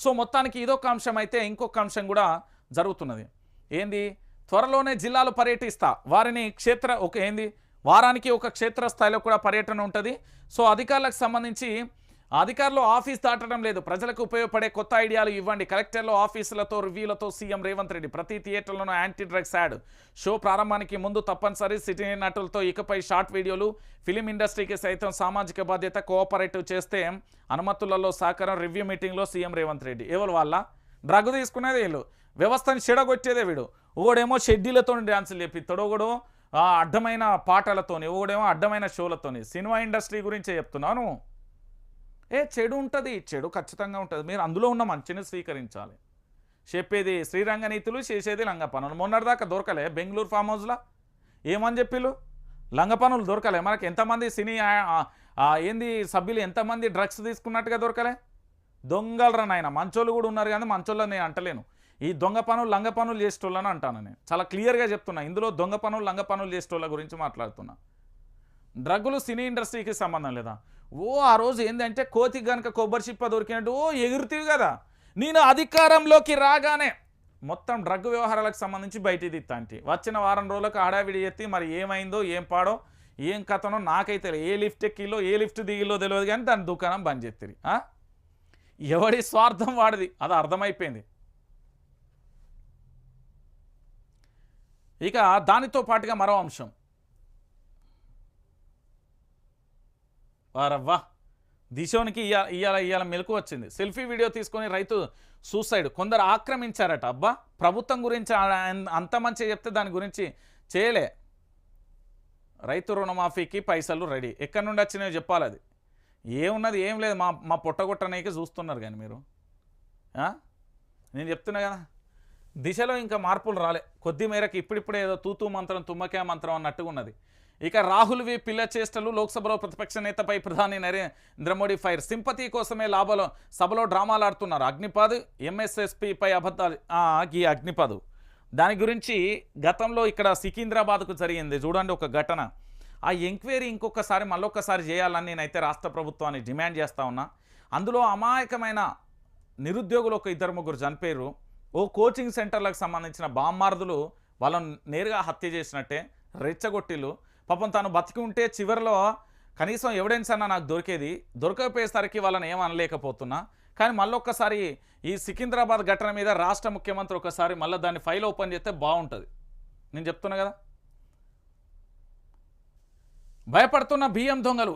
So మొత్తానికి ఇదొక అంశం అయితే ఇంకొక అంశం కూడా జరుగుతున్నది. ఏంది, త్వరలోనే జిల్లాలు పర్యటిస్తా, వారిని వారానికి ఒక క్షేత్రస్థాయిలో కూడా పర్యటన ఉంటుంది. సో అధికారులకు సంబంధించి అధికారులు ఆఫీస్ దాటడం లేదు, ప్రజలకు ఉపయోగపడే కొత్త ఐడియాలు ఇవ్వండి. కలెక్టర్లు ఆఫీసులతో రివ్యూలతో సీఎం రేవంత్ రెడ్డి. ప్రతి థియేటర్లోనూ యాంటీ డ్రగ్స్ యాడ్. షో ప్రారంభానికి ముందు తప్పనిసరి సిటీ నటులతో ఇకపై షార్ట్ వీడియోలు. ఫిలిం ఇండస్ట్రీకి సైతం సామాజిక బాధ్యత, కోఆపరేటివ్ చేస్తే అనుమతులలో సహకారం. రివ్యూ మీటింగ్లో సీఎం రేవంత్ రెడ్డి. ఎవరు వాళ్ళ డ్రగ్ తీసుకునేది వీళ్ళు, వ్యవస్థని చెడగొట్టేదే వీడు. ఒకడేమో షెడ్యూలతో డ్యాన్సులు చేపిస్తాడు, ఒకడు అడ్డమైన పాటలతోని, ఒకడేమో అడ్డమైన షోలతోని. సినిమా ఇండస్ట్రీ గురించే చెప్తున్నాను. చెడు ఉంటుంది, చెడు ఖచ్చితంగా ఉంటుంది. మీరు అందులో ఉన్న మంచిని స్వీకరించాలి. చెప్పేది శ్రీరంగ నీతులు, చేసేది లంగ పనులు. మొన్నటిదాకా దొరకలే బెంగళూరు ఫామ్ హౌస్లో, ఏమని చెప్పిళ్ళు, లంగ పనులు దొరకలే. మనకి ఎంతమంది సినీ సభ్యులు ఎంతమంది డ్రగ్స్ తీసుకున్నట్టుగా దొరకలే. దొంగలరా నాయన, మంచోళ్ళు కూడా ఉన్నారు కానీ మంచోళ్ళని నేను అంటలేను. ఈ దొంగ పనులు లంగ పనులు చేసేటోళ్ళని అంటాను నేను. చాలా క్లియర్గా చెప్తున్నా, ఇందులో దొంగ పనులు లంగ పనులు చేసేటోళ్ళ గురించి మాట్లాడుతున్నా. డ్రగ్గులు సినీ ఇండస్ట్రీకి సంబంధం లేదా? ఆ రోజు ఏంటంటే కోతికి కనుక కొబ్బరి చిప్ప దొరికినట్టు ఎగురుతీవి కదా. నేను అధికారంలోకి రాగానే మొత్తం డ్రగ్ వ్యవహారాలకు సంబంధించి బయటికి తీస్తాంటి. వచ్చిన వారం రోజులకు హడావిడి ఎత్తి మరి ఏమైందో ఏం పాడో ఏం కథనో నాకైతే ఏ లిఫ్ట్ ఎక్కిలో ఏ లిఫ్ట్ దిగిలో తెలియదు కానీ దాని దుకాణం బంద్ చేస్తుంది. ఎవడి స్వార్థం వాడిది, అది అర్థమైపోయింది. ఇక దానితో పాటుగా మరో అంశం, వారవ్వా దిశోనికి ఇవాళ మెలకు వచ్చింది. సెల్ఫీ వీడియో తీసుకొని రైతు సూసైడ్, కొందరు ఆక్రమించారట. అబ్బా, ప్రభుత్వం గురించి అంత మంచిగా చెప్తే దాని గురించి చేయలే. రైతు రుణమాఫీకి పైసలు రెడీ, ఎక్కడి నుండి వచ్చినాయో చెప్పాలి. అది ఏమున్నది, ఏం లేదు, మా పొట్టగొట్టనీకి చూస్తున్నారు కానీ మీరు. నేను చెప్తున్నా కదా, దిశలో ఇంకా మార్పులు రాలే. కొద్ది మేరకు ఇప్పుడిప్పుడే ఏదో తూతూ మంత్రం తుమ్మకే మంత్రం అన్నట్టుగా ఉన్నది. ఇక రాహుల్వి పిల్ల చేష్టలు, లోక్సభలో ప్రతిపక్ష నేతపై ప్రధాని నరేంద్ర మోడీ ఫైర్. సింపతి కోసమే సభలో డ్రామాలు ఆడుతున్నారు. అగ్నిపథ్ ఎంఎస్ఎస్పీపై అబద్ధాలు. ఈ అగ్నిపథ్ దాని గురించి గతంలో ఇక్కడ సికింద్రాబాద్కు జరిగింది చూడండి ఒక ఘటన. ఆ ఎంక్వైరీ ఇంకొకసారి మళ్ళొక్కసారి చేయాలని నేనైతే రాష్ట్ర ప్రభుత్వాన్ని డిమాండ్ చేస్తూ ఉన్నా. అందులో అమాయకమైన నిరుద్యోగులు ఒక 2-3 చనిపోయారు. ఓ కోచింగ్ సెంటర్లకు సంబంధించిన బామ్మార్దులు వాళ్ళని నేరుగా హత్య చేసినట్టే రెచ్చగొట్టిలు. పాపం తాను బతికి ఉంటే చివరిలో కనీసం ఎవిడెన్స్ అన్నా నాకు దొరకపోయేసరికి వాళ్ళని ఏమనలేకపోతున్నా. కానీ మళ్ళొక్కసారి ఈ సికింద్రాబాద్ ఘటన మీద రాష్ట్ర ముఖ్యమంత్రి ఒకసారి మళ్ళీ దాన్ని ఫైల్ ఓపెన్ చేస్తే బాగుంటుంది. నేను చెప్తున్నా కదా, భయపడుతున్న బియ్యం దొంగలు.